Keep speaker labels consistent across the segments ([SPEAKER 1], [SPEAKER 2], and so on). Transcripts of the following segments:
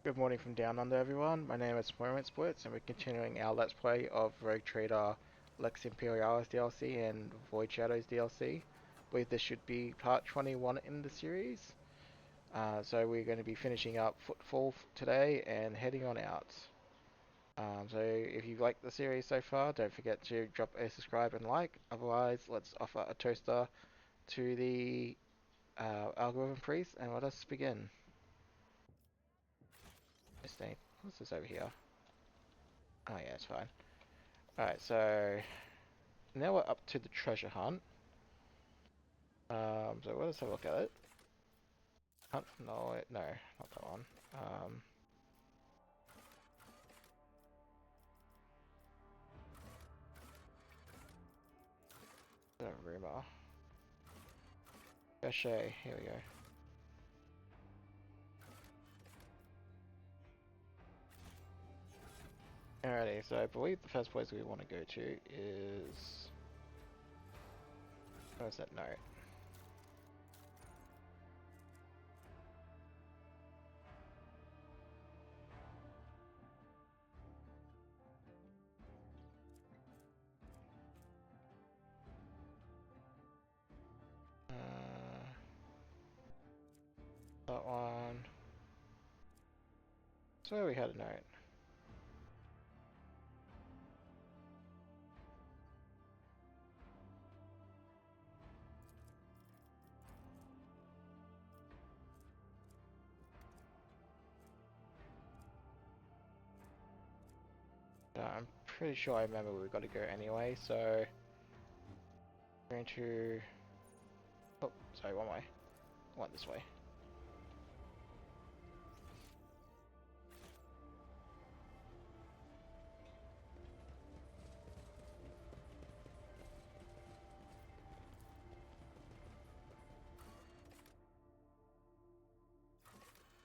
[SPEAKER 1] Good morning from down under, everyone. My name is Splits, and we're continuing our Let's Play of Rogue Trader Lex Imperialis DLC and Void Shadows DLC. I believe this should be part 21 in the series. So we're going to be finishing up Footfall today and heading on out. So if you've liked the series so far, don't forget to drop a subscribe and like. Otherwise, let's offer a toaster to the algorithm priest and let us begin. What's this over here? Oh yeah, it's fine. Alright, so now we're up to the treasure hunt. So let's have a look at it. Hunt? No, no, not that one. The rumor. Cachet, here we go. Alrighty, so I believe the first place we want to go to is... Where's that note? That one. So we had a note. I'm pretty sure I remember we've got to go anyway, so... I'm going to... Oh, sorry, one way. I went this way.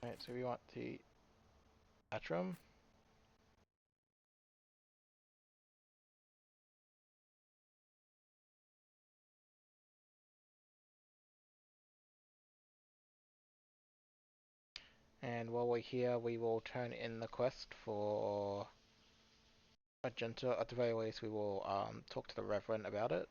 [SPEAKER 1] Alright, so we want the Atrum. And while we're here, we will turn in the quest for Magenta. At the very least, we will talk to the Reverend about it.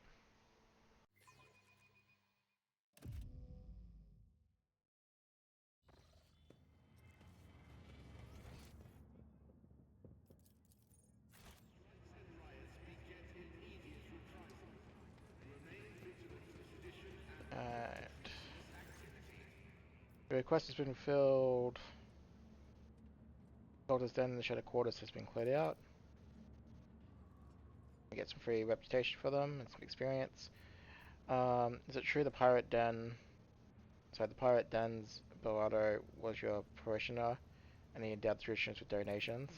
[SPEAKER 1] And the request has been filled. Soldier's Den in the Shadow Quarters has been cleared out. We get some free reputation for them and some experience. Is it true the Pirate Den... So the Pirate Den's Bellado was your parishioner and he endowed traditions with donations?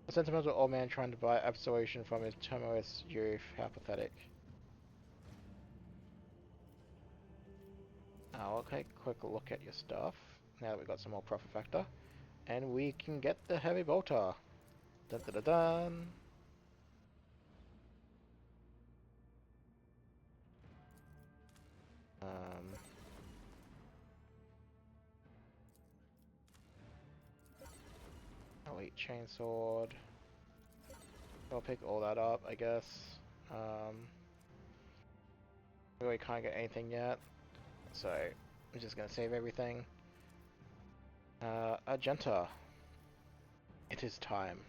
[SPEAKER 1] A sentimental old man trying to buy absolution from his tumultuous youth. How pathetic. I'll take a quick look at your stuff, now that we've got some more profit factor. And we can get the heavy bolter. Dun dun dun dun. Um, Elite chainsword. I'll pick all that up, I guess. Really can't get anything yet, so I'm just gonna save everything. Argenta. It is time.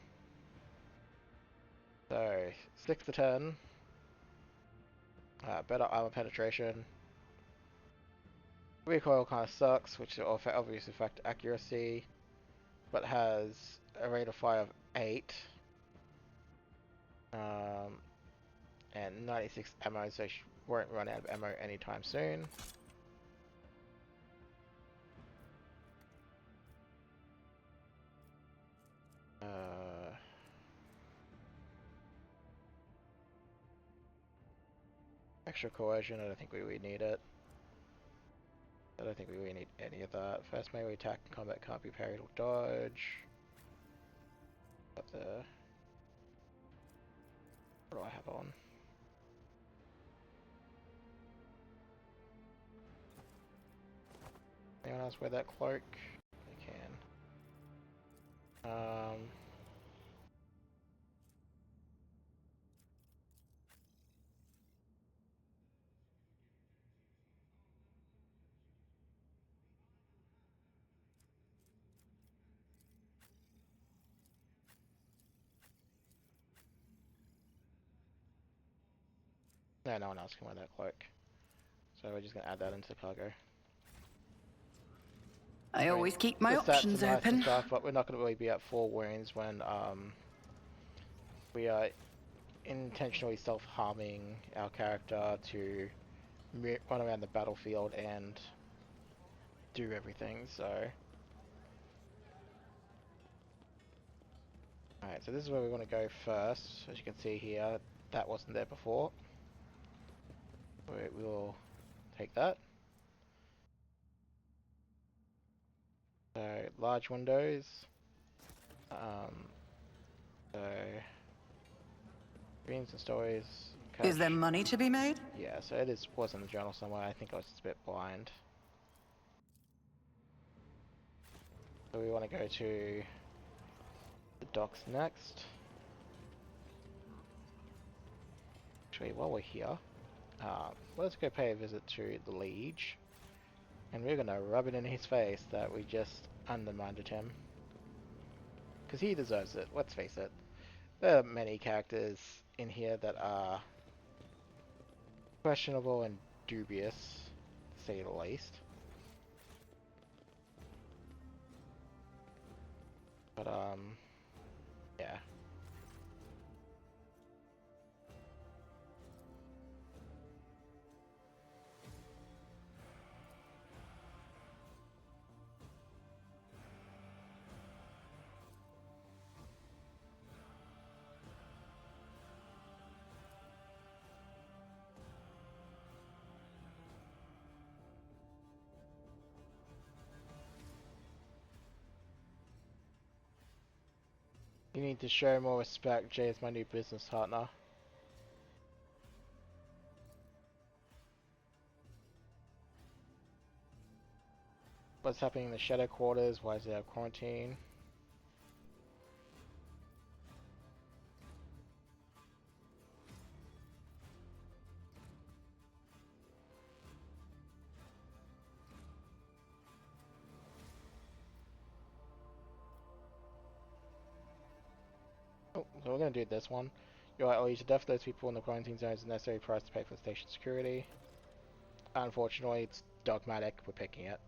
[SPEAKER 1] So 6 to 10. Better armor penetration. Recoil kind of sucks, which will obviously affect accuracy, but has a rate of fire of 8. And 96 ammo, so she won't run out of ammo anytime soon. Extra coercion, I don't think we need it. I don't think we really need any of that. First melee attack and combat can't be parried or dodge. Got the... What do I have on? Anyone else wear that cloak? They can. No, no one else can wear that cloak. So we're just gonna add that into the cargo.
[SPEAKER 2] I always keep my
[SPEAKER 1] the stats
[SPEAKER 2] options
[SPEAKER 1] are nice and
[SPEAKER 2] open.
[SPEAKER 1] stuff, but we're not gonna really be at 4 wounds when we are intentionally self-harming our character to run around the battlefield and do everything, so... Alright, so this is where we want to go first. As you can see here, that wasn't there before. We will take that. So, large windows. So... Dreams and stories. Catch.
[SPEAKER 2] Is there money to be made?
[SPEAKER 1] Yeah, so it was in the journal somewhere. I think I was just a bit blind. So we want to go to the docks next. Actually, while we're here, let's go pay a visit to the Liege. And we're gonna rub it in his face that we just undermined him. Because he deserves it, let's face it. There are many characters in here that are questionable and dubious, to say the least. But, yeah. You need to show more respect. Jay is my new business partner. What's happening in the Shadow Quarters? Why is there a quarantine? Oh, so we're gonna do this one. You're likely to death those people in the quarantine zones is a necessary price to pay for station security. Unfortunately, it's Dogmatic. We're picking it.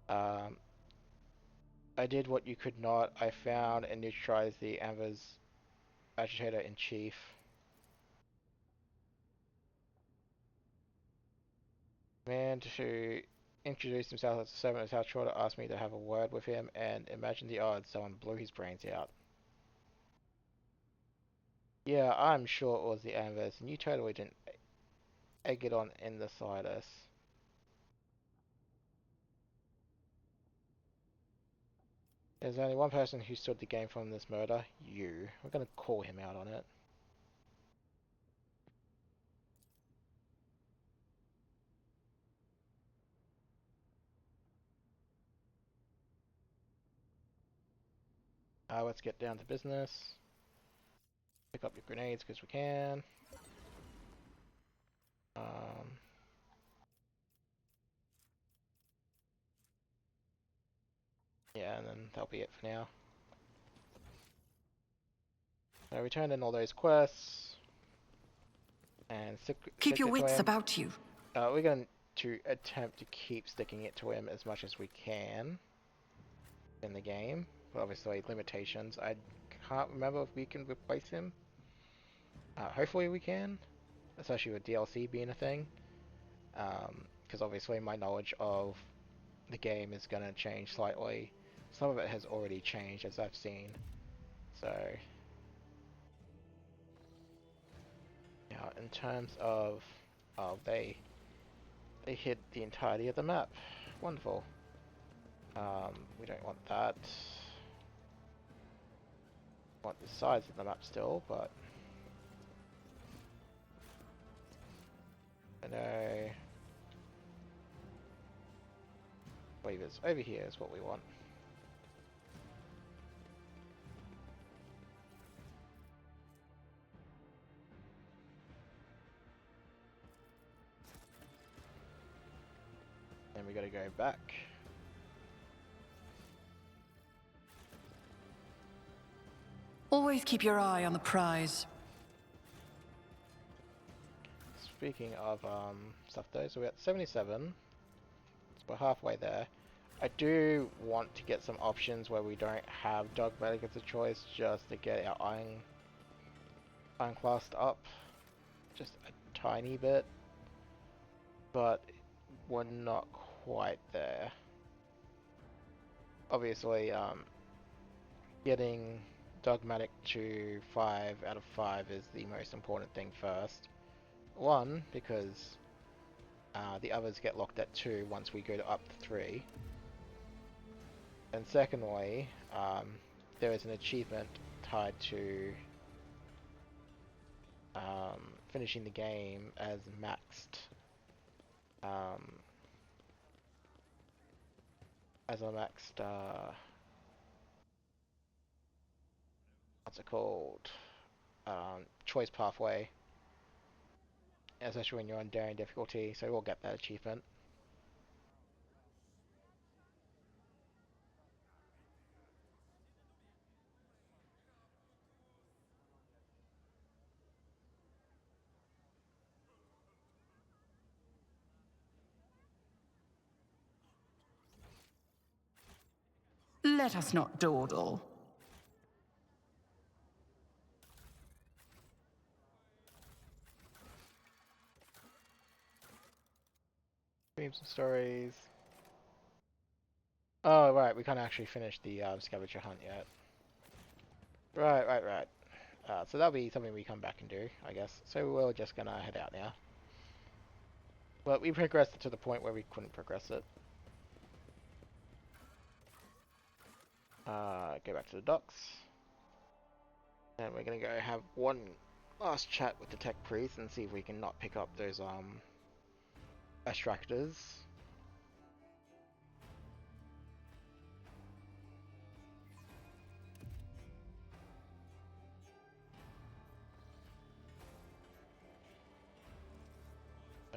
[SPEAKER 1] I did what you could not. I found and neutralized the Amber's agitator-in-chief. Man to introduce himself as a servant of South Shore asked me to have a word with him, and imagine the odds, someone blew his brains out. Yeah, I'm sure it was the Ambers, and you totally didn't egg it on in the slightest. There's only one person who stood to gain from this murder, you. We're gonna call him out on it. Let's get down to business. Pick up your grenades because we can. Yeah, and then that'll be it for now. So we turned in all those quests. And
[SPEAKER 2] Keep your wits about you.
[SPEAKER 1] We're going to attempt to keep sticking it to him as much as we can in the game. But obviously limitations. I can't remember if we can replace him. Hopefully we can, especially with DLC being a thing. Because obviously my knowledge of the game is going to change slightly. Some of it has already changed, as I've seen. So, yeah, in terms of, they They hid the entirety of the map. Wonderful. We don't want that. Want the size of the map still, but I know. Waivers over here is what we want. Then we gotta go back.
[SPEAKER 2] Always keep your eye on the prize.
[SPEAKER 1] Speaking of stuff though, so we're at 77. So we're halfway there. I do want to get some options where we don't have Dogmatic as a choice, just to get our iron classed up just a tiny bit, but we're not quite there. Obviously, getting Dogmatic to 5 out of 5 is the most important thing first. One, because the others get locked at 2 once we go to up to 3. And secondly, there is an achievement tied to finishing the game as maxed. As a maxed, what's it called? Choice pathway. Especially when you're on daring difficulty, so we'll get that achievement.
[SPEAKER 2] Let us not dawdle.
[SPEAKER 1] Dreams and stories. Oh, right, we can't actually finish the scavenger hunt yet. Right. So that'll be something we come back and do, I guess. So we're just gonna head out now. Well, we progressed it to the point where we couldn't progress it. Go back to the docks. And we're gonna go have one last chat with the tech priest and see if we can not pick up those extractors.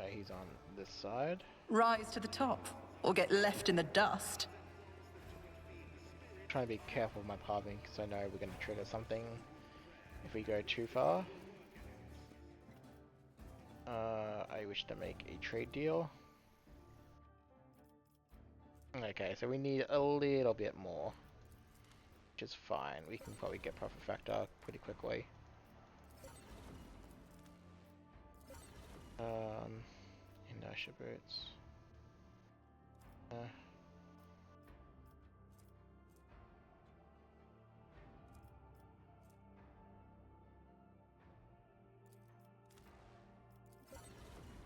[SPEAKER 1] He's on this side.
[SPEAKER 2] Rise to the top, or get left in the dust.
[SPEAKER 1] Trying to be careful with my pathing because I know we're going to trigger something if we go too far. I wish to make a trade deal. Okay, so we need a little bit more, which is fine. We can probably get profit factor pretty quickly. Inertia boots.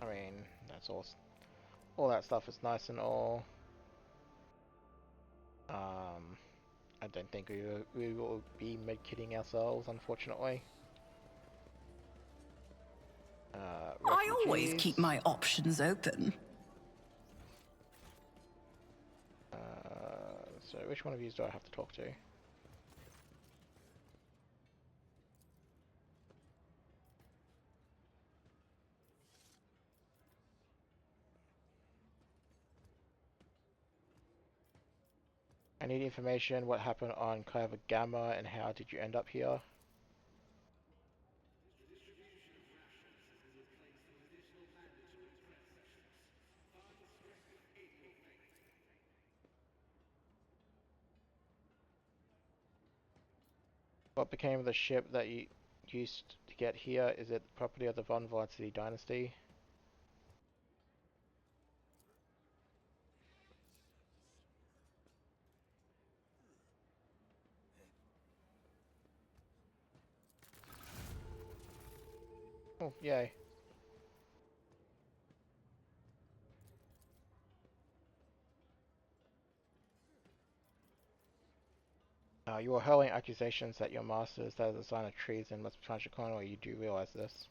[SPEAKER 1] I mean, that's all that stuff is nice and all. I don't think we will be med-kitting ourselves, unfortunately.
[SPEAKER 2] I always keep my options open.
[SPEAKER 1] So which one of you do I have to talk to? I need information. What happened on Clever Gamma and how did you end up here? What became of the ship that you used to get here? Is it property of the Von Velocity dynasty? Oh, yay. You are hurling accusations that your masters that is a sign of treason must punish accordingly. You do realize this.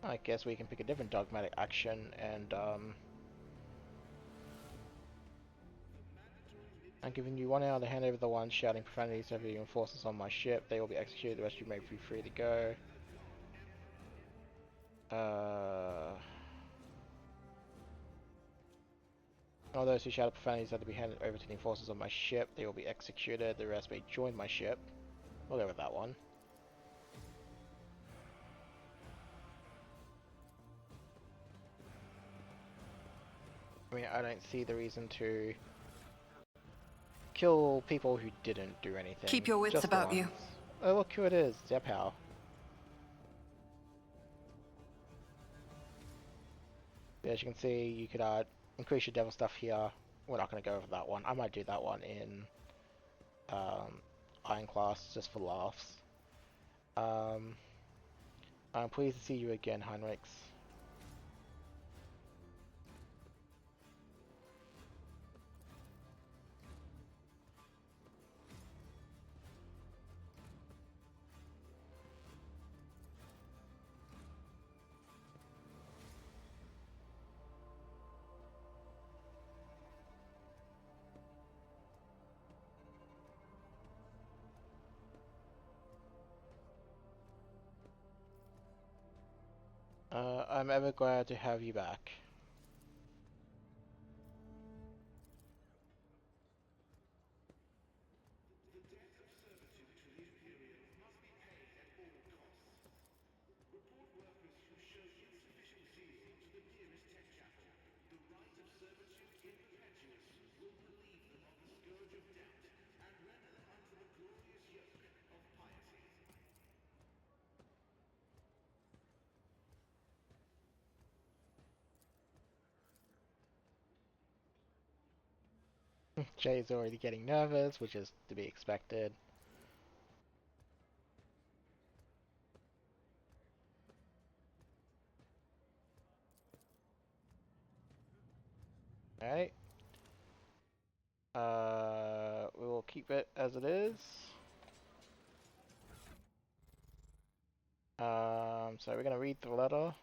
[SPEAKER 1] I guess we can pick a different dogmatic action and I'm giving you 1 hour to hand over the ones shouting profanities over your forces on my ship. They will be executed, the rest you may be free to go. All those who shout profanities are to be handed over to the enforcers on my ship. They will be executed, the rest may join my ship. We'll go with that one. I mean, I don't see the reason to kill people who didn't do anything.
[SPEAKER 2] Keep your wits about you.
[SPEAKER 1] Oh, look who it is, Zeppow. As you can see, you could increase your devil stuff here. We're not going to go over that one. I might do that one in Iron Class, just for laughs. I'm pleased to see you again, Heinrichs. I'm ever glad to have you back. Jay's already getting nervous, which is to be expected. Alright. We will keep it as it is. So we're gonna read the letter.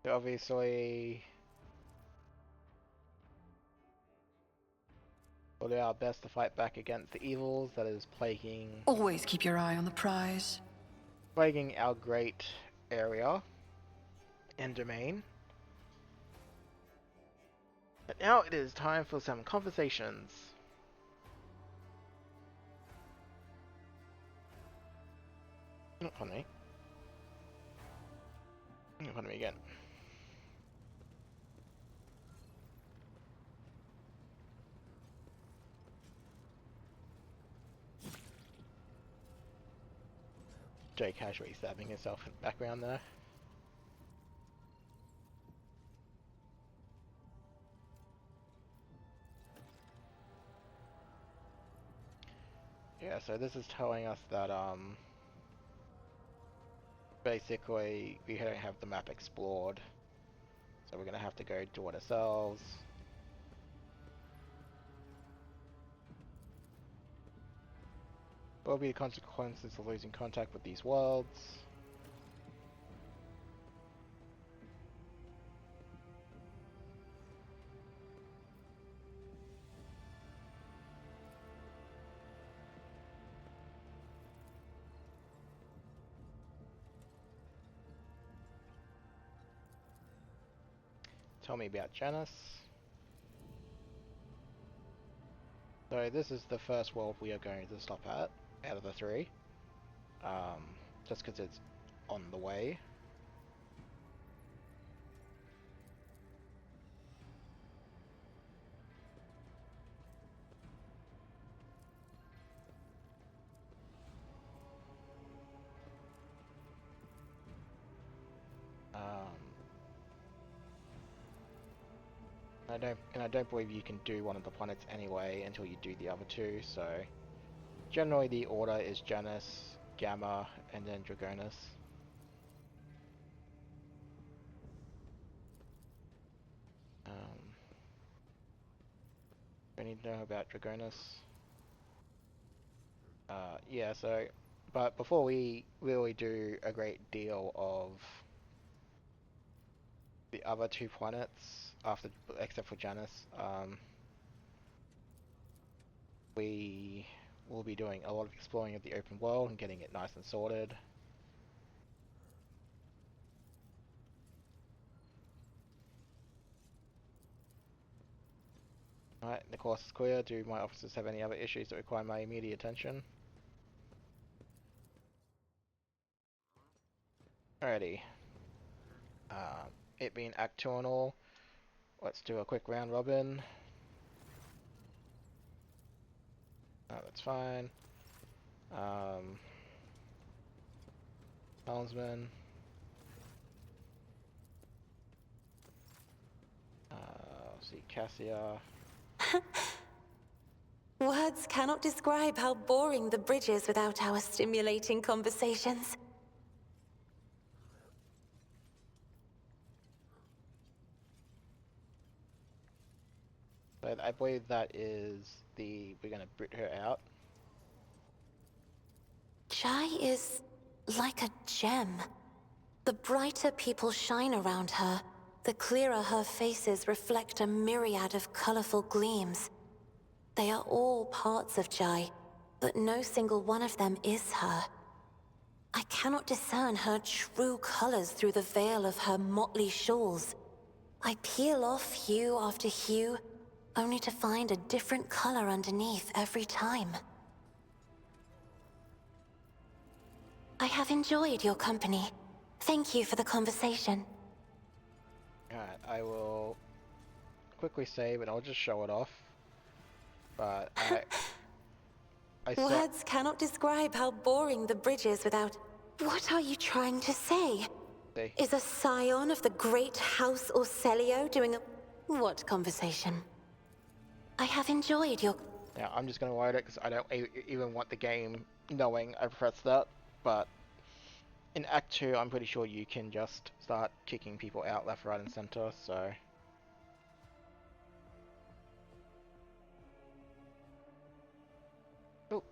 [SPEAKER 1] Obviously, we'll do our best to fight back against the evils that is plaguing
[SPEAKER 2] Always keep your eye on the prize.
[SPEAKER 1] our great area and domain. But now it is time for some conversations. Pardon me. Pardon me again. Jay casually stabbing himself in the background there. Yeah, so this is telling us that basically we don't have the map explored. So we're gonna have to go do it ourselves. What will be the consequences of losing contact with these worlds? Tell me about Janus. So this is the first world we are going to stop at, out of the 3. Just because it's on the way. I don't believe you can do one of the planets anyway until you do the other two. So generally, the order is Janus, Gamma, and then Dragonus. We need to know about Dragonus. Yeah. So, but before we really do a great deal of the other two planets, except for Janus, we will be doing a lot of exploring of the open world and getting it nice and sorted. Alright, the course is clear. Do my officers have any other issues that require my immediate attention? Alrighty. It being Act 2 and all, let's do a quick round robin. That's fine. Helmsman. Let's see, Cassia.
[SPEAKER 3] Words cannot describe how boring the bridge is without our stimulating conversations.
[SPEAKER 1] So I believe that is we're gonna Brit her out.
[SPEAKER 3] Jai is like a gem. The brighter people shine around her, the clearer her faces reflect a myriad of colorful gleams. They are all parts of Jai, but no single one of them is her. I cannot discern her true colors through the veil of her motley shawls. I peel off hue after hue, only to find a different color underneath every time. I have enjoyed your company. Thank you for the conversation.
[SPEAKER 1] Alright, I will quickly save and I'll just show it off. But
[SPEAKER 3] Words cannot describe how boring the bridge is without... What are you trying to say? Is a scion of the great House Orcelio doing a... What conversation? I have enjoyed your...
[SPEAKER 1] Yeah, I'm just gonna load it because I don't even want the game knowing I pressed that. But in Act 2, I'm pretty sure you can just start kicking people out left, right, and center, so... Oop.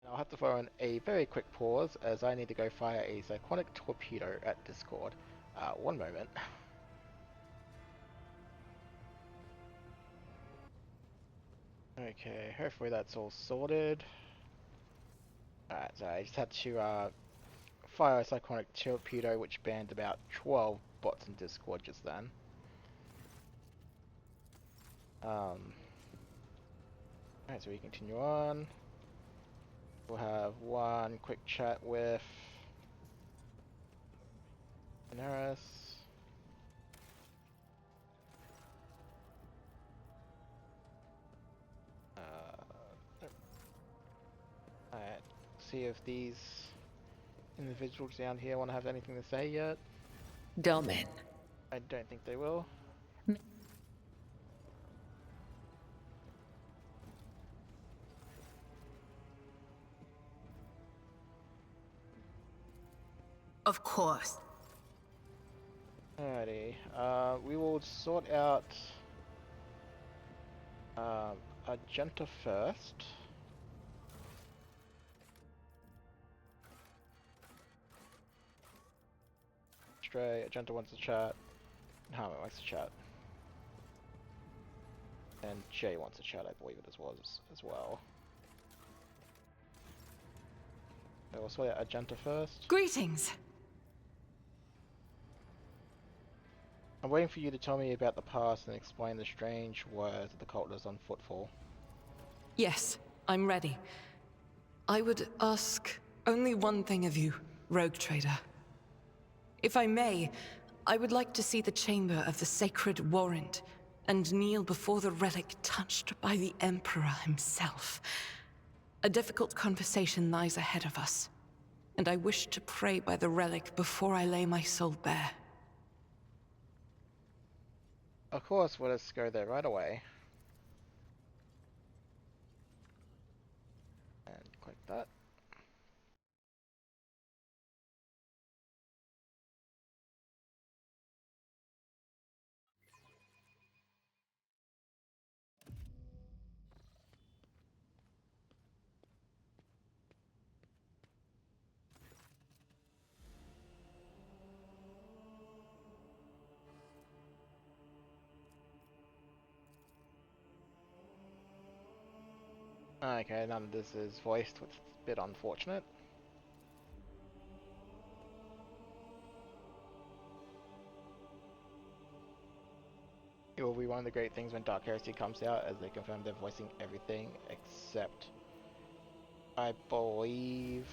[SPEAKER 1] I'll have to throw in a very quick pause as I need to go fire a cyclonic torpedo at Discord. One moment. Okay, hopefully that's all sorted. Alright, so I just had to fire a cyclonic torpedo which banned about 12 bots in Discord just then. Alright, so we continue on. We'll have one quick chat with Daenerys. Alright, see if these individuals down here want to have anything to say yet.
[SPEAKER 2] Domin.
[SPEAKER 1] I don't think they will.
[SPEAKER 2] Of course.
[SPEAKER 1] Alrighty, we will sort out Argenta first. Stray, Argenta wants to chat, and Harmon wants to chat. And Jay wants to chat, I believe it was as well. So we'll sort out Argenta first.
[SPEAKER 2] Greetings.
[SPEAKER 1] I'm waiting for you to tell me about the past and explain the strange words of the cultists on Footfall.
[SPEAKER 2] Yes, I'm ready. I would ask only one thing of you, Rogue Trader. If I may, I would like to see the chamber of the Sacred Warrant and kneel before the relic touched by the Emperor himself. A difficult conversation lies ahead of us, and I wish to pray by the relic before I lay my soul bare.
[SPEAKER 1] Of course, we'll just go there right away. And click that. Okay, none of this is voiced, which is a bit unfortunate. It will be one of the great things when Dark Heresy comes out, as they confirm they're voicing everything except, I believe,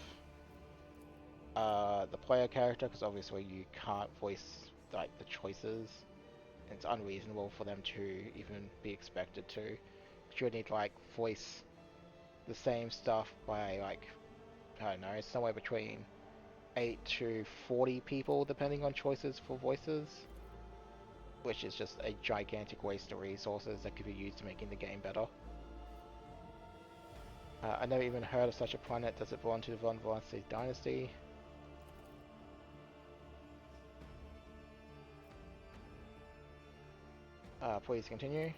[SPEAKER 1] the player character, because obviously you can't voice like the choices. It's unreasonable for them to even be expected to. You would need to like voice the same stuff by like, I don't know, somewhere between 8 to 40 people depending on choices for voices, which is just a gigantic waste of resources that could be used to making the game better. I never even heard of such a planet. Does it belong to the Von Valency dynasty? Please continue.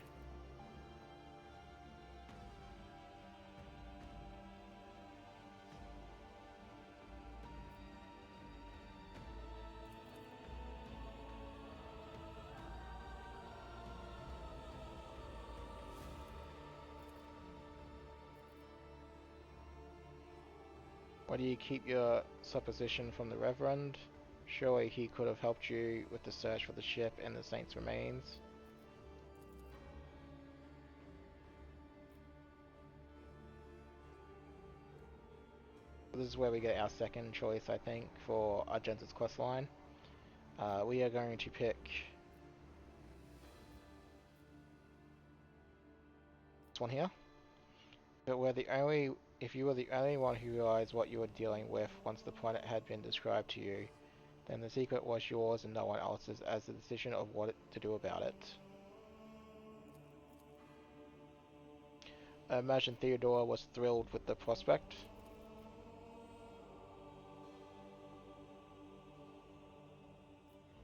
[SPEAKER 1] Why do you keep your supposition from the Reverend? Surely he could have helped you with the search for the ship and the Saint's remains. This is where we get our second choice, I think, for Argenta's questline. We are going to pick this one here. If you were the only one who realized what you were dealing with once the planet had been described to you, then the secret was yours and no one else's as the decision of what to do about it. I imagine Theodora was thrilled with the prospect.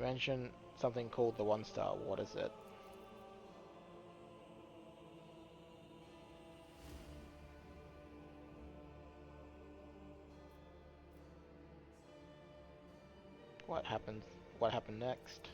[SPEAKER 1] Mention something called the One Star. What is it? What happened? What happened next?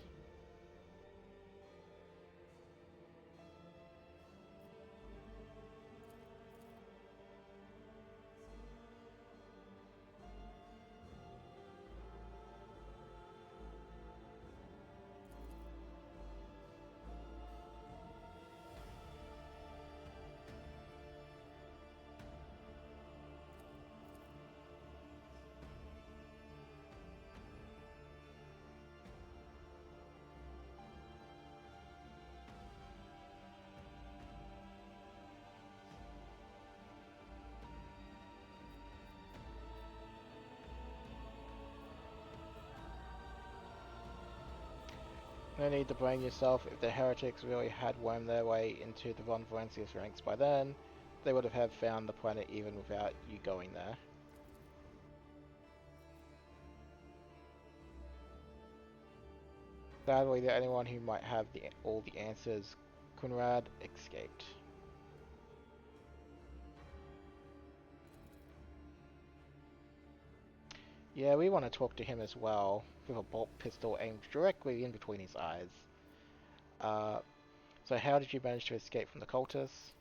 [SPEAKER 1] No need to blame yourself. If the heretics really had wormed their way into the Von Valencius ranks by then, they would have found the planet even without you going there. Sadly, the only one who might have all the answers, Kunrad, escaped. Yeah, we want to talk to him as well, with a bolt pistol aimed directly in between his eyes. Uh, so how did you manage to escape from the cultists?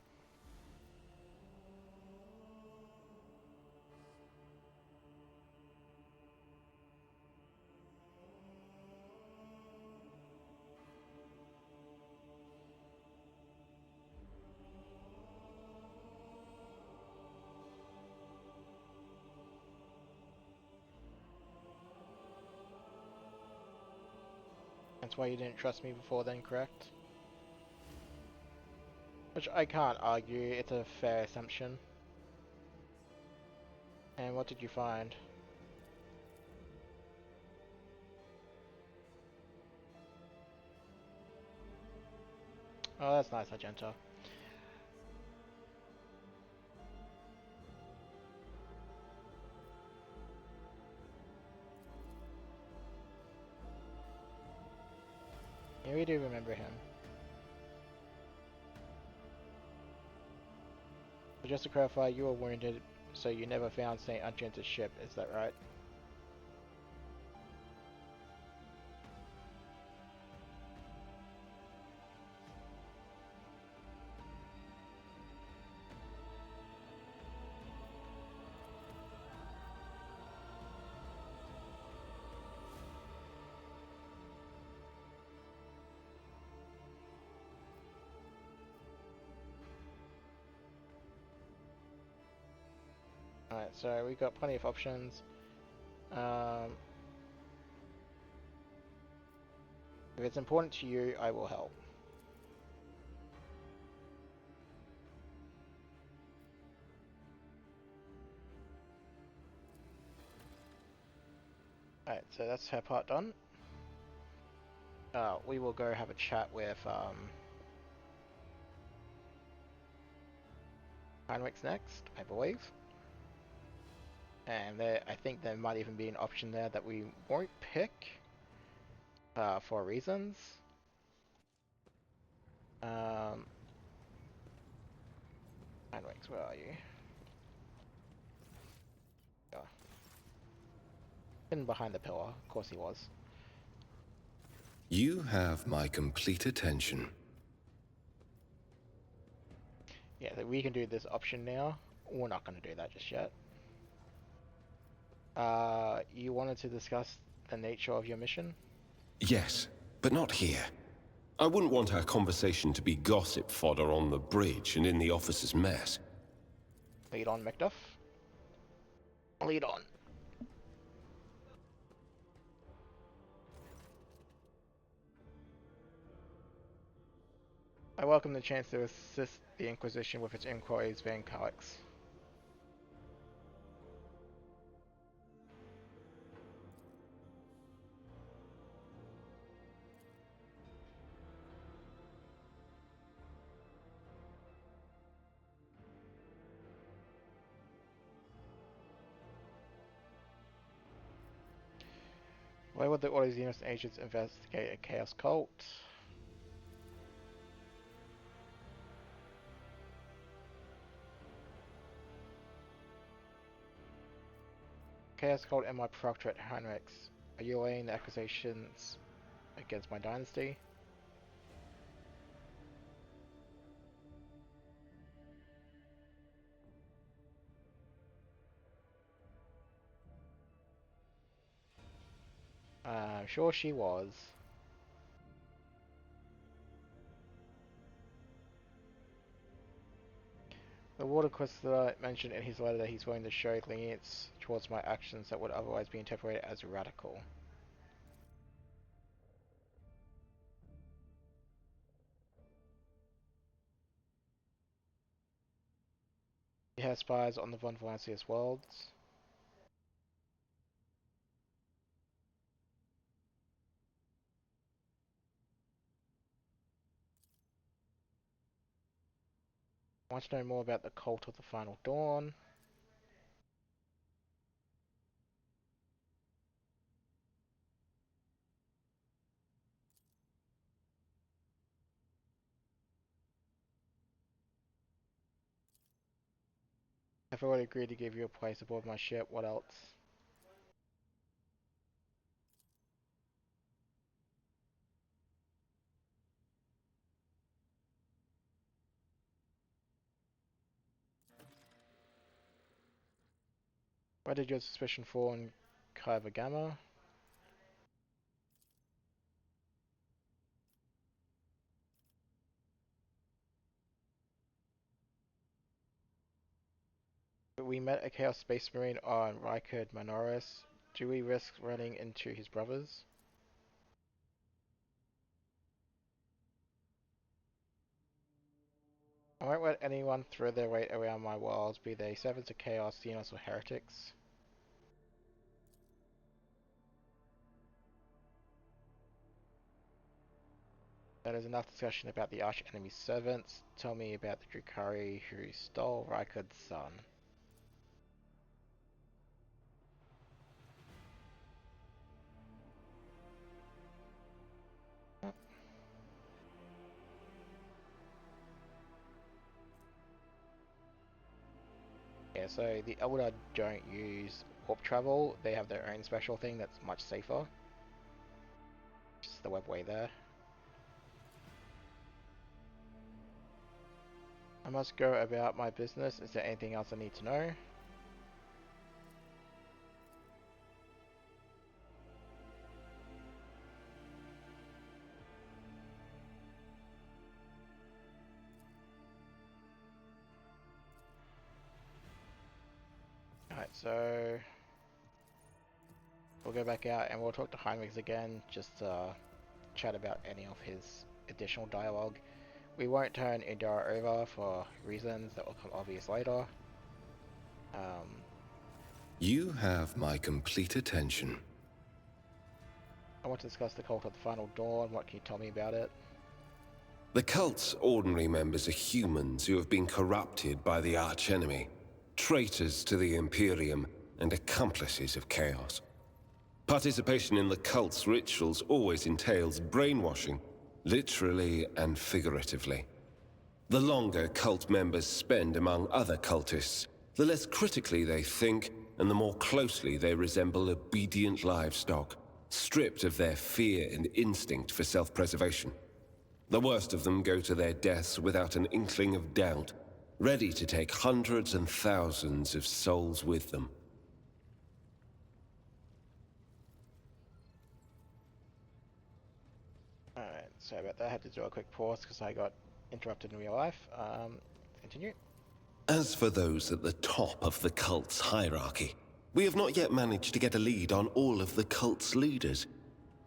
[SPEAKER 1] That's why you didn't trust me before then, correct? Which I can't argue, it's a fair assumption. And what did you find? Oh, that's nice, Argenta. Yeah, we do remember him. But just to clarify, you were wounded, so you never found St. Argenta's ship, is that right? Alright, so we've got plenty of options. If it's important to you, I will help. Alright, so that's her part done. We will go have a chat with Heinrich's next, I believe. And I think there might even be an option there that we won't pick for reasons. Heinrich's, where are you? Oh. Hidden behind the pillar, of course he was.
[SPEAKER 4] You have my complete attention.
[SPEAKER 1] Yeah, we can do this option now. We're not going to do that just yet. You wanted to discuss the nature of your mission?
[SPEAKER 4] Yes, but not here. I wouldn't want our conversation to be gossip fodder on the bridge and in the officer's mess.
[SPEAKER 1] Lead on, Macduff. Lead on. I welcome the chance to assist the Inquisition with its inquiries, Van Calix. Why would the Order agents investigate a Chaos cult? Chaos cult and my proctorate, Heinrichs. Are you laying the accusations against my dynasty? I'm sure she was. The Water Crystal mentioned in his letter that he's willing to show lenience towards my actions that would otherwise be interpreted as radical. He has spies on the Von Valancius worlds. I want to know more about the cult of the Final Dawn. I've already agreed to give you a place aboard my ship. What else? Why did your suspicion fall on Kyber Gamma? We met a Chaos Space Marine on Rykerd Manoris. Do we risk running into his brothers? I won't let anyone throw their weight around my walls, be they servants of Chaos, Xenos, or heretics. There is enough discussion about the arch enemy servants. Tell me about the Drukari who stole Rykard's son. Yeah, so the Eldar don't use warp travel. They have their own special thing that's much safer. Just the webway there. I must go about my business. Is there anything else I need to know? Alright, so we'll go back out and we'll talk to Heinrichs again, just chat about any of his additional dialogue. We won't turn Indra over for reasons that will come obvious later.
[SPEAKER 4] You have my complete attention.
[SPEAKER 1] I want to discuss the Cult of the Final Dawn. What can you tell me about it?
[SPEAKER 4] The cult's ordinary members are humans who have been corrupted by the archenemy, traitors to the Imperium, and accomplices of chaos. Participation in the cult's rituals always entails brainwashing, literally and figuratively. The longer cult members spend among other cultists, the less critically they think, and the more closely they resemble obedient livestock, stripped of their fear and instinct for self-preservation. The worst of them go to their deaths without an inkling of doubt, ready to take hundreds and thousands of souls with them.
[SPEAKER 1] Alright, sorry about that. I had to do a quick pause because I got interrupted in real life. Continue.
[SPEAKER 4] As for those at the top of the cult's hierarchy, we have not yet managed to get a lead on all of the cult's leaders.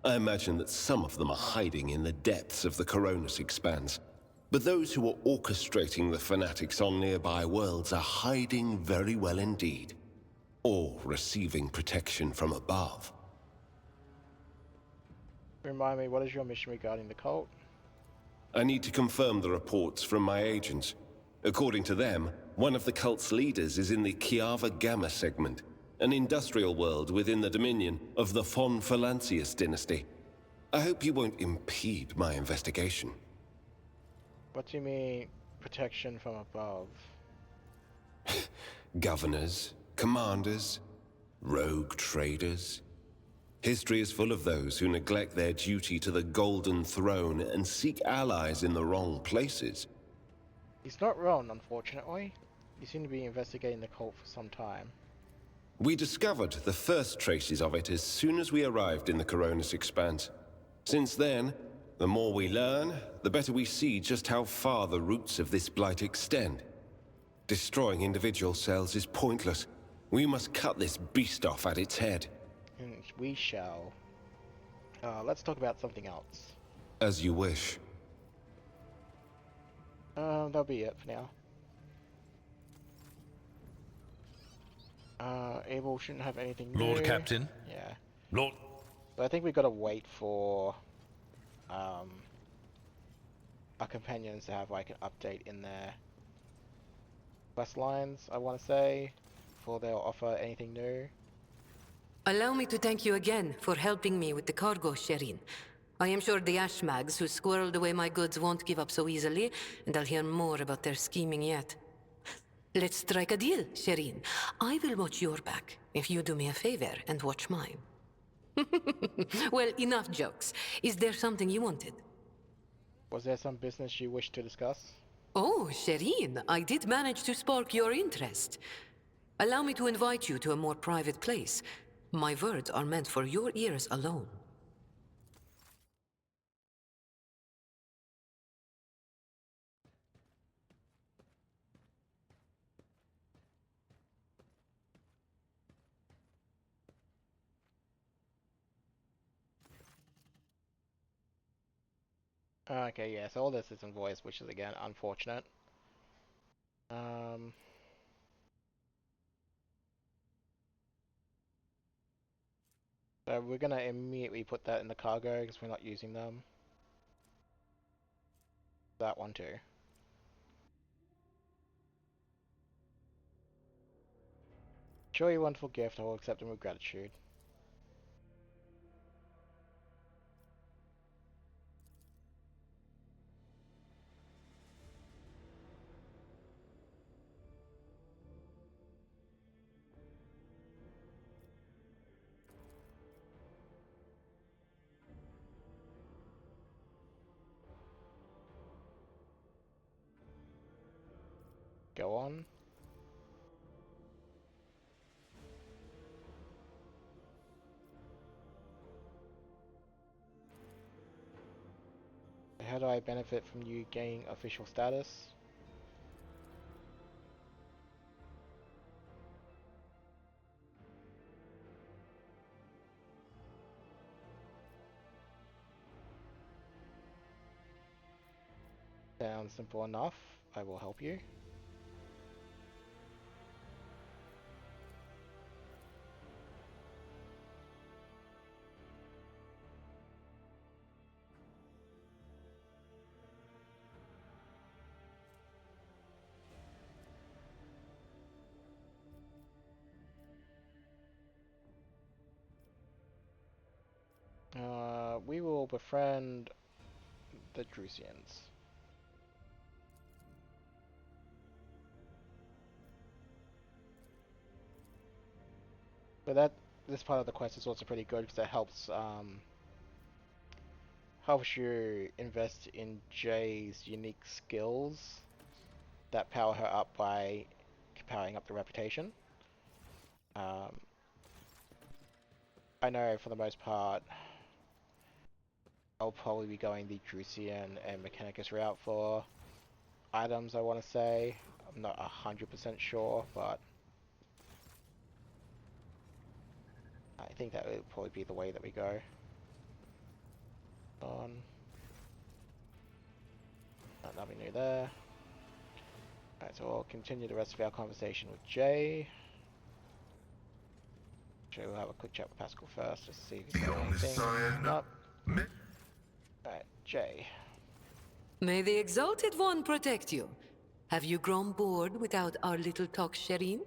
[SPEAKER 4] I imagine that some of them are hiding in the depths of the Coronis Expanse, but those who are orchestrating the fanatics on nearby worlds are hiding very well indeed, or receiving protection from above.
[SPEAKER 1] Remind me, what is your mission regarding the cult?
[SPEAKER 4] I need to confirm the reports from my agents. According to them, one of the cult's leaders is in the Kiava Gamma segment, an industrial world within the dominion of the Von Valancius dynasty. I hope you won't impede my investigation.
[SPEAKER 1] What do you mean, protection from above?
[SPEAKER 4] Governors, commanders, rogue traders. History is full of those who neglect their duty to the Golden Throne and seek allies in the wrong places.
[SPEAKER 1] He's not wrong, unfortunately. You seem to be investigating the cult for some time.
[SPEAKER 4] We discovered the first traces of it as soon as we arrived in the Coronis Expanse. Since then, the more we learn, the better we see just how far the roots of this blight extend. Destroying individual cells is pointless. We must cut this beast off at its head.
[SPEAKER 1] And we shall. Let's talk about something else.
[SPEAKER 4] As you wish.
[SPEAKER 1] That'll be it for now. Abel shouldn't have anything new.
[SPEAKER 5] Lord Captain.
[SPEAKER 1] Yeah.
[SPEAKER 5] Lord...
[SPEAKER 1] So I think we've got to wait for our companions to have like an update in their quest lines, I want to say, before they'll offer anything new.
[SPEAKER 6] Allow me to thank you again for helping me with the cargo, Sherin. I am sure the Ashmags who squirreled away my goods won't give up so easily, and I'll hear more about their scheming yet. Let's strike a deal, Sherin. I will watch your back, if you do me a favor and watch mine. Well, enough jokes. Is there something you wanted?
[SPEAKER 1] Was there some business you wish to discuss?
[SPEAKER 6] Oh, Sherin, I did manage to spark your interest. Allow me to invite you to a more private place. My words are meant for your ears alone.
[SPEAKER 1] Okay, yeah, so all this is in voice, which is again unfortunate. So we're gonna immediately put that in the cargo because we're not using them. that one too. Show you a wonderful gift, I will accept them with gratitude. Go on. How do I benefit from you gaining official status? Sounds simple enough. I will help you. We will befriend the Drusians. But this part of the quest is also pretty good because it helps you invest in Jay's unique skills that power her up by powering up the reputation. I know for the most part I'll probably be going the Drusian and Mechanicus route for items, I want to say. I'm not 100% sure, but I think that would probably be the way that we go. Nothing new there. Alright, so we'll continue the rest of our conversation with Jay. We'll have a quick chat with Pascal first, just to see if he's got anything. Nope. Alright, Jay.
[SPEAKER 6] May the Exalted One protect you. Have you grown bored without our little talk, Shireen?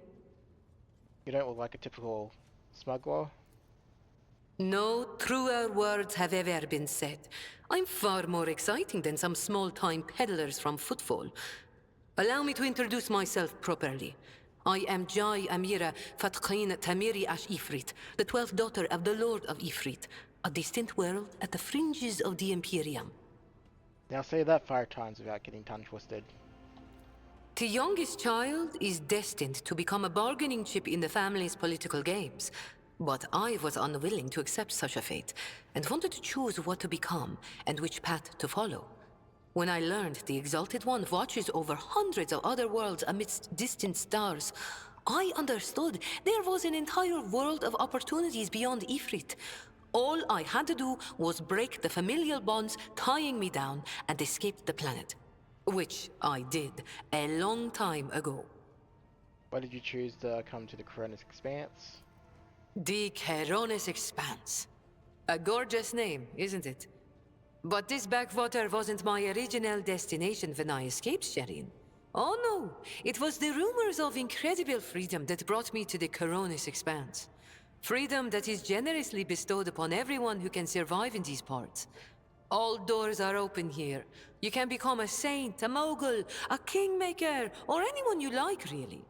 [SPEAKER 1] You don't look like a typical smuggler.
[SPEAKER 6] No truer words have ever been said. I'm far more exciting than some small-time peddlers from Footfall. Allow me to introduce myself properly. I am Jai Amira Fatqin Tamiri Ash Ifrit, the 12th daughter of the Lord of Ifrit, a distant world at the fringes of the Imperium.
[SPEAKER 1] Now say that 5 times without getting tongue twisted.
[SPEAKER 6] The youngest child is destined to become a bargaining chip in the family's political games. But I was unwilling to accept such a fate, and wanted to choose what to become and which path to follow. When I learned the Exalted One watches over hundreds of other worlds amidst distant stars, I understood there was an entire world of opportunities beyond Ifrit. All I had to do was break the familial bonds tying me down and escape the planet. Which I did a long time ago.
[SPEAKER 1] Why did you choose to come to the Coronis Expanse?
[SPEAKER 6] The Keronis Expanse. A gorgeous name, isn't it? But this backwater wasn't my original destination when I escaped, Shireen. Oh no, it was the rumors of incredible freedom that brought me to the Keronis Expanse. Freedom that is generously bestowed upon everyone who can survive in these parts. All doors are open here. You can become a saint, a mogul, a kingmaker, or anyone you like, really.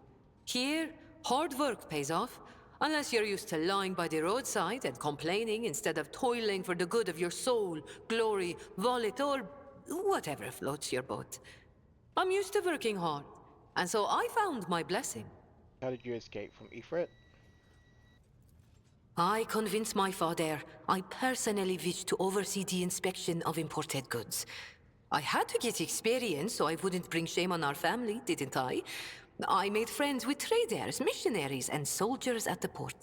[SPEAKER 6] Here, hard work pays off. Unless you're used to lying by the roadside and complaining instead of toiling for the good of your soul, glory, wallet, or whatever floats your boat. I'm used to working hard, and so I found my blessing.
[SPEAKER 1] How did you escape from Ifrit?
[SPEAKER 6] I convinced my father I personally wished to oversee the inspection of imported goods. I had to get experience so I wouldn't bring shame on our family, didn't I? I made friends with traders, missionaries, and soldiers at the port.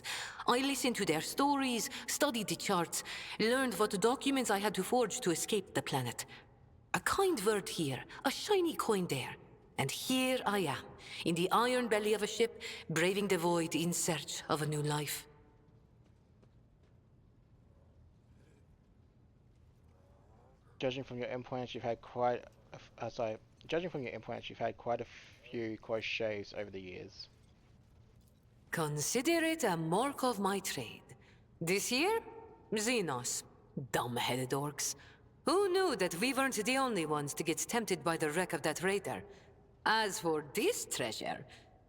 [SPEAKER 6] I listened to their stories, studied the charts, learned what documents I had to forge to escape the planet. A kind word here, a shiny coin there. And here I am, in the iron belly of a ship, braving the void in search of a new life.
[SPEAKER 1] Judging from your endpoints, you've had quite So, judging from your implants, you've had quite a few close shaves over the years.
[SPEAKER 6] Consider it a mark of my trade. This year, Xenos. Dumb-headed orcs. Who knew that we weren't the only ones to get tempted by the wreck of that raider? As for this treasure,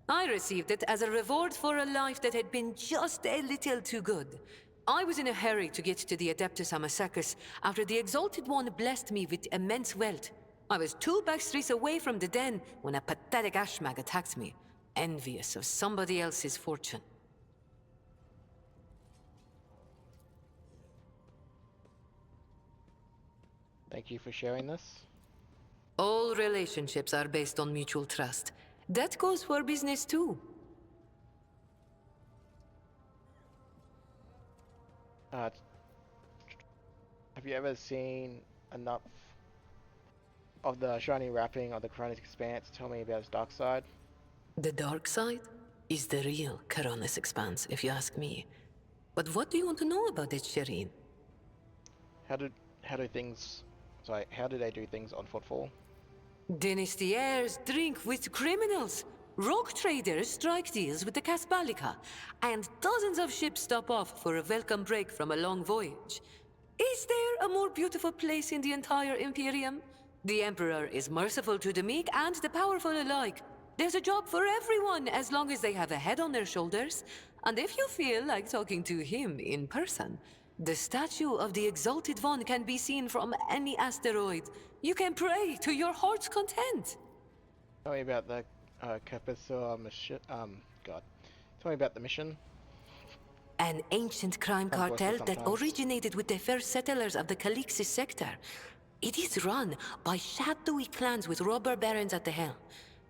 [SPEAKER 6] I received it as a reward for a life that had been just a little too good. I was in a hurry to get to the Adeptus Amasacus after the Exalted One blessed me with immense wealth. I was 2 backstreets away from the den when a pathetic ashmag attacked me, envious of somebody else's fortune.
[SPEAKER 1] Thank you for sharing this.
[SPEAKER 6] All relationships are based on mutual trust. That goes for business too.
[SPEAKER 1] Uh, have you ever seen enough of the shiny wrapping of the Coronis Expanse to tell me about its dark side?
[SPEAKER 6] The dark side is the real Coronis Expanse, if you ask me. But what do you want to know about it, Shireen?
[SPEAKER 1] How do they do things on Footfall?
[SPEAKER 6] Dynasty drink with criminals. Rogue traders strike deals with the Casbalica, and dozens of ships stop off for a welcome break from a long voyage. Is there a more beautiful place in the entire Imperium? The Emperor is merciful to the meek and the powerful alike. There's a job for everyone as long as they have a head on their shoulders. And if you feel like talking to him in person, the statue of the Exalted One can be seen from any asteroid. You can pray to your heart's content.
[SPEAKER 1] Tell me about the Capissa mission. God. Tell me about the mission.
[SPEAKER 6] An ancient crime
[SPEAKER 1] Tongue twister
[SPEAKER 6] cartel that
[SPEAKER 1] sometimes.
[SPEAKER 6] originated with the first settlers of the Calixis sector. It is run by shadowy clans with robber barons at the helm.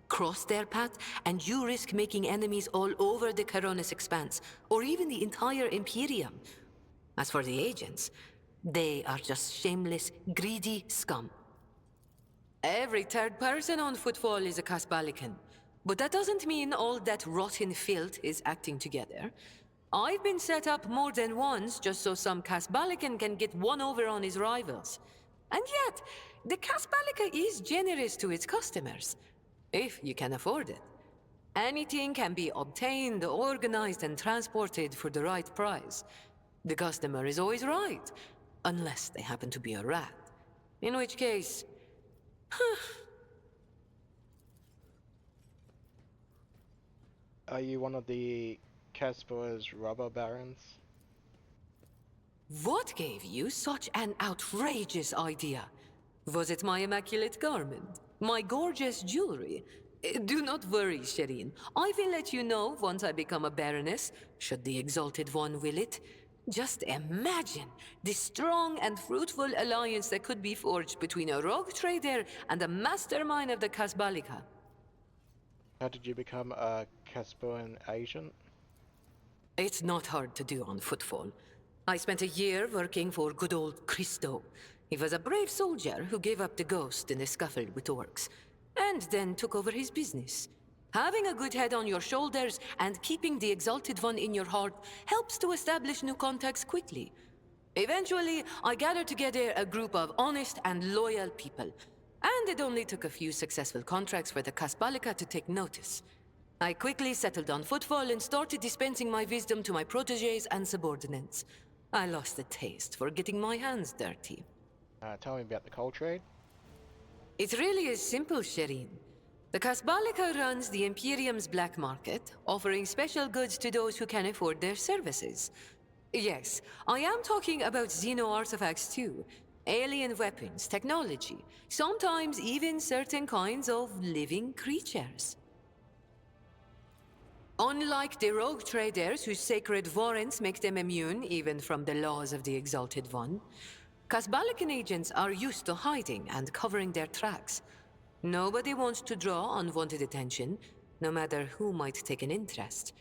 [SPEAKER 6] Cross their path, and you risk making enemies all over the Coronis Expanse, or even the entire Imperium. As for the agents, they are just shameless, greedy scum. Every third person on Footfall is a Casbalican, but that doesn't mean all that rotten filth is acting together. I've been set up more than once just so some Casbalican can get one over on his rivals. And yet, the Casbalica is generous to its customers, if you can afford it. Anything can be obtained, organized, and transported for the right price. The customer is always right, unless they happen to be a rat. In which case...
[SPEAKER 1] Are you one of the Casper's robber barons?
[SPEAKER 6] What gave you such an outrageous idea? Was it my immaculate garment? My gorgeous jewelry? Do not worry, Shireen. I will let you know once I become a baroness, should the Exalted One will it. Just imagine the strong and fruitful alliance that could be forged between a rogue trader and a mastermind of the Casbalica.
[SPEAKER 1] How did you become a Caspian agent?
[SPEAKER 6] It's not hard to do on Footfall. I spent a year working for good old Christo. He was a brave soldier who gave up the ghost in a scuffle with orcs, and then took over his business. Having a good head on your shoulders and keeping the Exalted One in your heart helps to establish new contacts quickly. Eventually, I gathered together a group of honest and loyal people, and it only took a few successful contracts for the Casbalica to take notice. I quickly settled on Footfall and started dispensing my wisdom to my protégés and subordinates. I lost the taste for getting my hands dirty.
[SPEAKER 1] Tell me about the coal trade.
[SPEAKER 6] It really is simple, Shireen. The Casbalica runs the Imperium's black market, offering special goods to those who can afford their services. Yes, I am talking about Xeno artifacts too. Alien weapons, technology, sometimes even certain kinds of living creatures. Unlike the rogue traders whose sacred warrants make them immune even from the laws of the Exalted One, Casbalican agents are used to hiding and covering their tracks. Nobody wants to draw unwanted attention, no matter who might take an interest.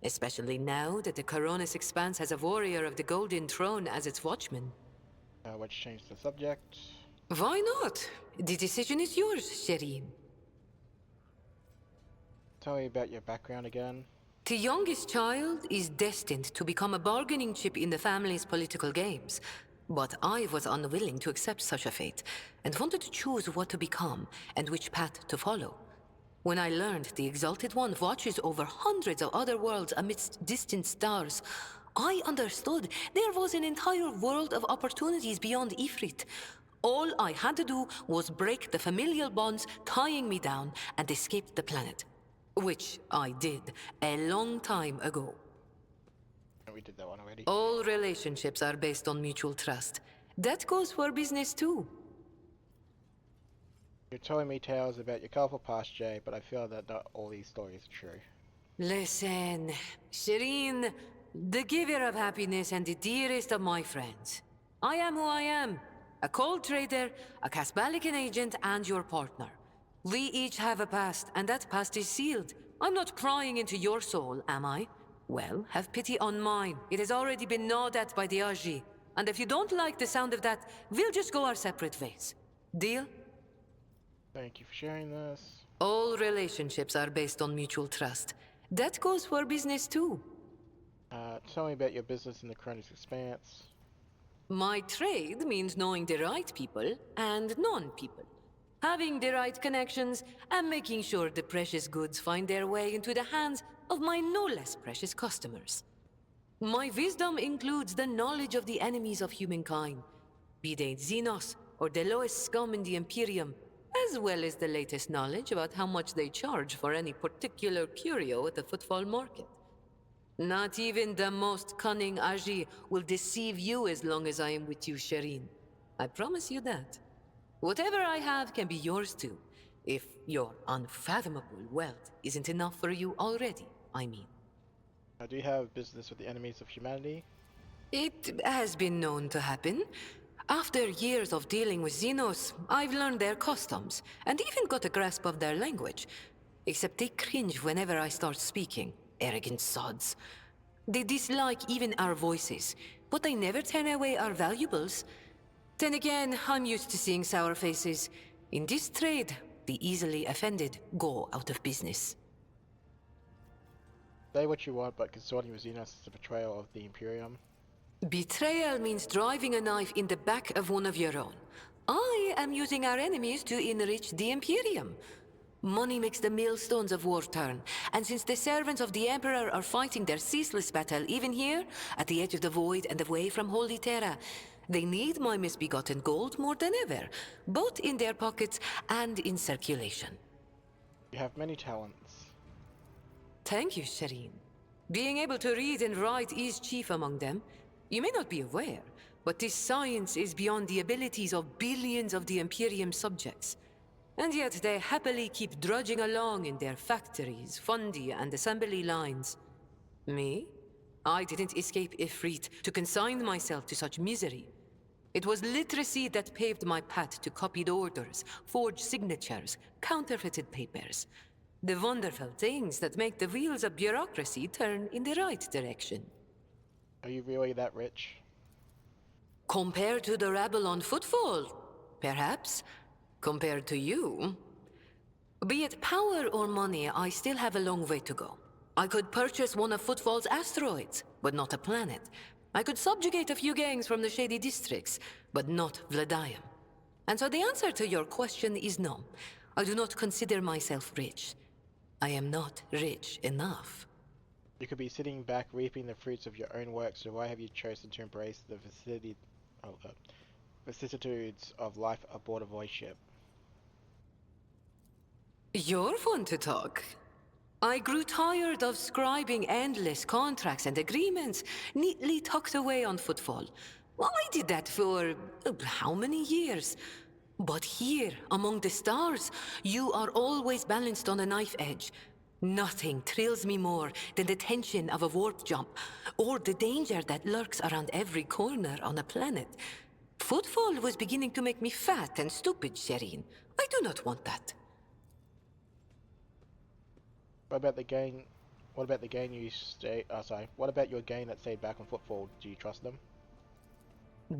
[SPEAKER 6] Especially now that the Coronis Expanse has a warrior of the Golden Throne as its watchman.
[SPEAKER 1] Let's change the subject.
[SPEAKER 6] Why not? The decision is yours, Shireen.
[SPEAKER 1] Tell me about your background again.
[SPEAKER 6] The youngest child is destined to become a bargaining chip in the family's political games. But I was unwilling to accept such a fate, and wanted to choose what to become and which path to follow. When I learned the Exalted One watches over hundreds of other worlds amidst distant stars, I understood there was an entire world of opportunities beyond Ifrit. All I had to do was break the familial bonds tying me down and escape the planet. Which I did a long time ago.
[SPEAKER 1] We did that one already.
[SPEAKER 6] All relationships are based on mutual trust. That goes for business too.
[SPEAKER 1] You're telling me tales about your colorful past, Jay, but I feel that not all these stories are true.
[SPEAKER 6] Listen, Shireen, the giver of happiness and the dearest of my friends. I am who I am. A cold trader, a Casbalican agent, and your partner. We each have a past, and that past is sealed. I'm not prying into your soul, am I? Well, have pity on mine. It has already been gnawed at by the Aji. And if you don't like the sound of that, we'll just go our separate ways. Deal?
[SPEAKER 1] Thank you for sharing this.
[SPEAKER 6] All relationships are based on mutual trust. That goes for business too.
[SPEAKER 1] Tell me about your business in the Chronic's Expanse.
[SPEAKER 6] My trade means knowing the right people and non-people. Having the right connections and making sure the precious goods find their way into the hands of my no less precious customers. My wisdom includes the knowledge of the enemies of humankind, be they Xenos or the lowest scum in the Imperium, as well as the latest knowledge about how much they charge for any particular curio at the footfall market. Not even the most cunning Aji will deceive you as long as I am with you, Shireen. I promise you that. Whatever I have can be yours too, if your unfathomable wealth isn't enough for you already, I mean.
[SPEAKER 1] Do you have business with the enemies of humanity?
[SPEAKER 6] It has been known to happen. After years of dealing with Xenos, I've learned their customs, and even got a grasp of their language. Except they cringe whenever I start speaking. Arrogant sods. They dislike even our voices, but they never turn away our valuables. Then again, I'm used to seeing sour faces. In this trade, the easily offended go out of business.
[SPEAKER 1] Say what you want, but consorting with Xenos is a betrayal of the Imperium.
[SPEAKER 6] Betrayal means driving a knife in the back of one of your own. I am using our enemies to enrich the Imperium. Money makes the millstones of war turn, and since the servants of the Emperor are fighting their ceaseless battle even here, at the edge of the void and away from Holy Terra, they need my misbegotten gold more than ever, both in their pockets and in circulation.
[SPEAKER 1] You have many talents.
[SPEAKER 6] Thank you, Shireen. Being able to read and write is chief among them. You may not be aware, but this science is beyond the abilities of billions of the Imperium subjects. And yet they happily keep drudging along in their factories, fundi, and assembly lines. Me? I didn't escape Ifrit to consign myself to such misery. It was literacy that paved my path to copied orders, forged signatures, counterfeited papers. The wonderful things that make the wheels of bureaucracy turn in the right direction.
[SPEAKER 1] Are you really that rich?
[SPEAKER 6] Compared to the rabble on footfall, perhaps. Compared to you. Be it power or money, I still have a long way to go. I could purchase one of Footfall's asteroids, but not a planet. I could subjugate a few gangs from the shady districts, but not Vladium. And so the answer to your question is no. I do not consider myself rich. I am not rich enough.
[SPEAKER 1] You could be sitting back reaping the fruits of your own work, so why have you chosen to embrace the vicissitudes of life aboard a void ship?
[SPEAKER 6] You're fun to talk. I grew tired of scribing endless contracts and agreements neatly tucked away on Footfall. Well, I did that for how many years? But here, among the stars, you are always balanced on a knife edge. Nothing thrills me more than the tension of a warp jump, or the danger that lurks around every corner on a planet. Footfall was beginning to make me fat and stupid, Shireen. I do not want that.
[SPEAKER 1] What about the gang? What about the gang you stay? What about your gang that stayed back on Footfall? Do you trust them?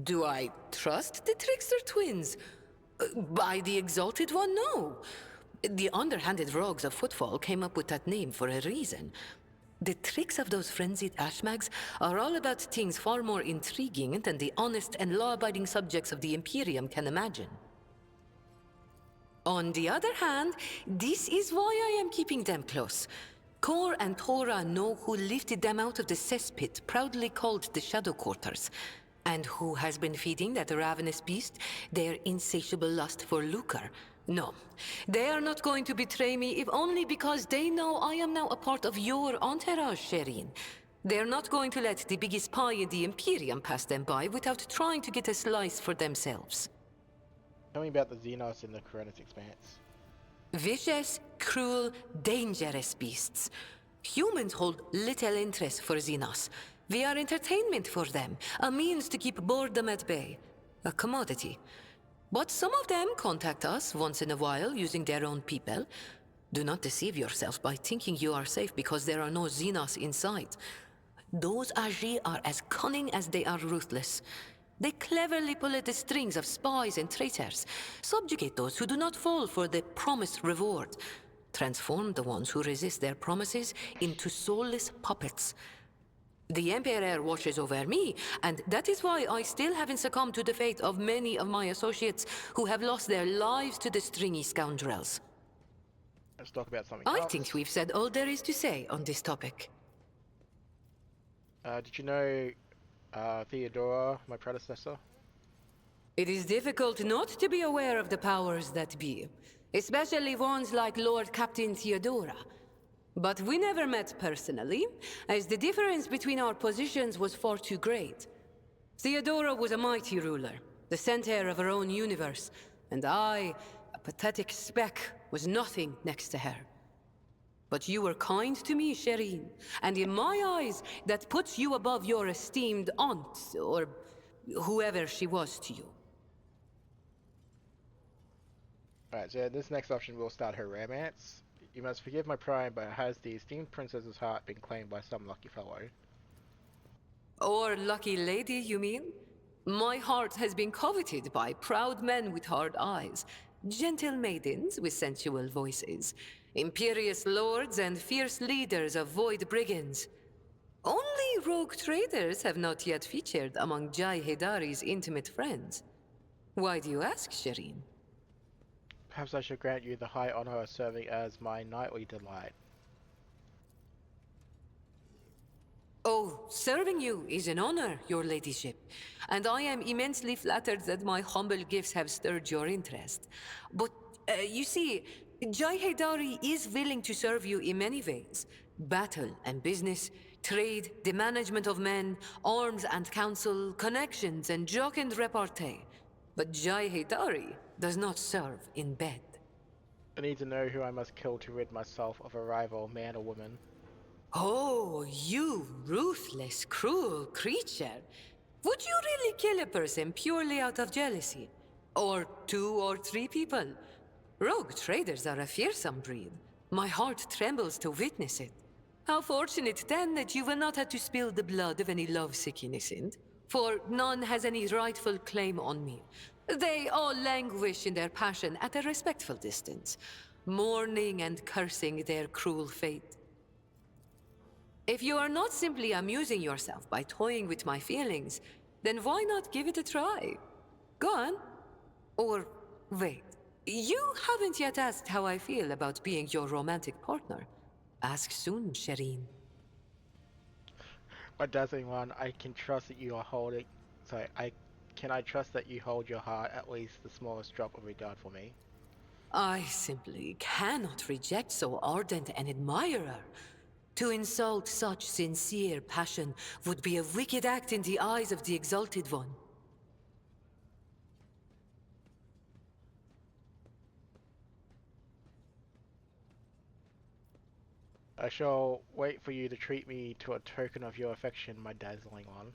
[SPEAKER 6] Do I trust the Trickster twins? By the Exalted One, no. The underhanded rogues of Footfall came up with that name for a reason. The tricks of those frenzied ashmags are all about things far more intriguing than the honest and law-abiding subjects of the Imperium can imagine. On the other hand, this is why I am keeping them close. Kor and Tora know who lifted them out of the cesspit proudly called the Shadow Quarters, and who has been feeding that ravenous beast their insatiable lust for lucre. No, they are not going to betray me if only because they know I am now a part of your entourage, Shireen. They're not going to let the biggest pie in the Imperium pass them by without trying to get a slice for themselves.
[SPEAKER 1] Tell me about the Xenos in the Coronis Expanse.
[SPEAKER 6] Vicious, cruel, dangerous beasts. Humans hold little interest for Xenos. We are entertainment for them, a means to keep boredom at bay. A commodity. But some of them contact us once in a while using their own people. Do not deceive yourself by thinking you are safe because there are no Xenos inside. Those Agi are as cunning as they are ruthless. They cleverly pull at the strings of spies and traitors, subjugate those who do not fall for the promised reward, transform the ones who resist their promises into soulless puppets. The Emperor watches over me, and that is why I still haven't succumbed to the fate of many of my associates who have lost their lives to the stringy scoundrels.
[SPEAKER 1] Let's talk about something
[SPEAKER 6] I
[SPEAKER 1] else.
[SPEAKER 6] think we've said all there is to say on this topic.
[SPEAKER 1] Did you know Theodora, my predecessor?
[SPEAKER 6] It is difficult not to be aware of the powers that be, especially ones like Lord Captain Theodora. But we never met personally, as the difference between our positions was far too great. Theodora was a mighty ruler, the center of her own universe, and I, a pathetic speck, was nothing next to her. But you were kind to me, Shireen, and in my eyes, that puts you above your esteemed aunt, or whoever she was to you.
[SPEAKER 1] Alright, so this next option will start her romance. You must forgive my pride, but has the esteemed princess's heart been claimed by some lucky fellow?
[SPEAKER 6] Or lucky lady, you mean? My heart has been coveted by proud men with hard eyes, gentle maidens with sensual voices, imperious lords and fierce leaders of void brigands. Only rogue traders have not yet featured among Jai Hedari's intimate friends. Why do you ask, Shireen?
[SPEAKER 1] Perhaps I should grant you the high honor of serving as my nightly delight.
[SPEAKER 6] Oh, serving you is an honor, your ladyship, and I am immensely flattered that my humble gifts have stirred your interest. But, you see, Jai Hedari is willing to serve you in many ways. Battle and business, trade, the management of men, arms and counsel, connections and joke and repartee. But Jai Hedari does not serve in bed.
[SPEAKER 1] I need to know who I must kill to rid myself of a rival, man or woman.
[SPEAKER 6] Oh, you ruthless, cruel creature. Would you really kill a person purely out of jealousy? Or 2 or 3 people? Rogue traders are a fearsome breed. My heart trembles to witness it. How fortunate then that you will not have to spill the blood of any lovesick innocent, for none has any rightful claim on me. They all languish in their passion at a respectful distance, mourning and cursing their cruel fate. If you are not simply amusing yourself by toying with my feelings, then why not give it a try? Go on. Or, wait. You haven't yet asked how I feel about being your romantic partner. Ask soon, Shireen.
[SPEAKER 1] My dazzling one, I can trust that you are holding... Can I trust that you hold your heart at least the smallest drop of regard for me?
[SPEAKER 6] I simply cannot reject so ardent an admirer. To insult such sincere passion would be a wicked act in the eyes of the Exalted One.
[SPEAKER 1] I shall wait for you to treat me to a token of your affection, my dazzling one.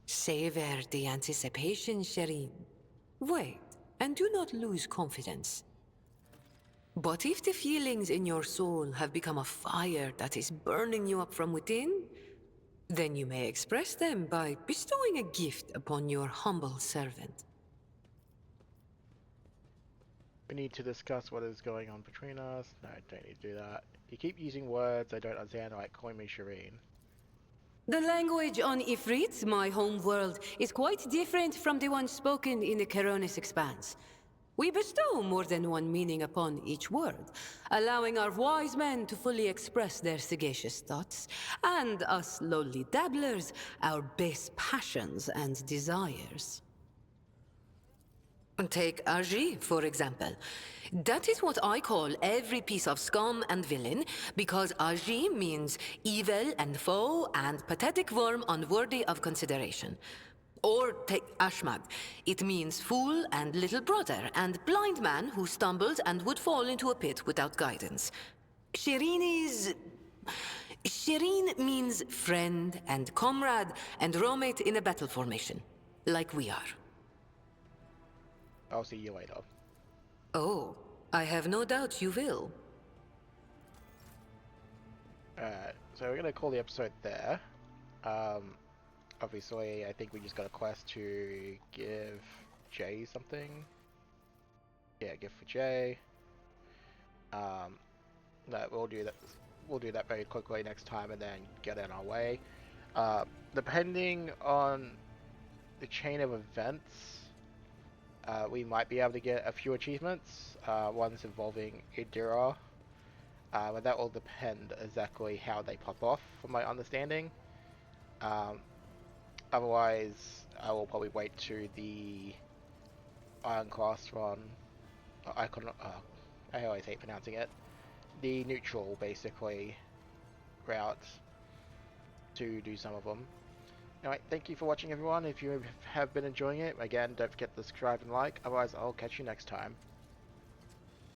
[SPEAKER 6] Savor the anticipation, Shireen. Wait, and do not lose confidence. But if the feelings in your soul have become a fire that is burning you up from within, then you may express them by bestowing a gift upon your humble servant.
[SPEAKER 1] We need to discuss what is going on between us. No, I don't need to do that. You keep using words I don't understand, like calling me Shireen.
[SPEAKER 6] The language on Ifrit, my home world, is quite different from the one spoken in the Caronis Expanse. We bestow more than one meaning upon each word, allowing our wise men to fully express their sagacious thoughts, and us lowly dabblers, our base passions and desires. Take Argy, for example. That is what I call every piece of scum and villain, because Argy means evil and foe and pathetic worm unworthy of consideration. Or take Ashmag. It means fool and little brother and blind man who stumbled and would fall into a pit without guidance. Shireen is... Shireen means friend and comrade and roommate in a battle formation, like we are.
[SPEAKER 1] I'll see you later.
[SPEAKER 6] Oh, I have no doubt you will.
[SPEAKER 1] So we're gonna call the episode there. Obviously, I think we just got a quest to give Jay something. Yeah, gift for Jay. No, we'll do that. We'll do that very quickly next time, and then get on our way. Depending on the chain of events, we might be able to get a few achievements. Ones involving Idira. But that will depend exactly how they pop off, from my understanding. Otherwise, I will probably wait to the Iron Class run. Icon. I always hate pronouncing it. The neutral, basically, route to do some of them. Anyway, thank you for watching, everyone. If you have been enjoying it, again, don't forget to subscribe and like. Otherwise, I'll catch you next time.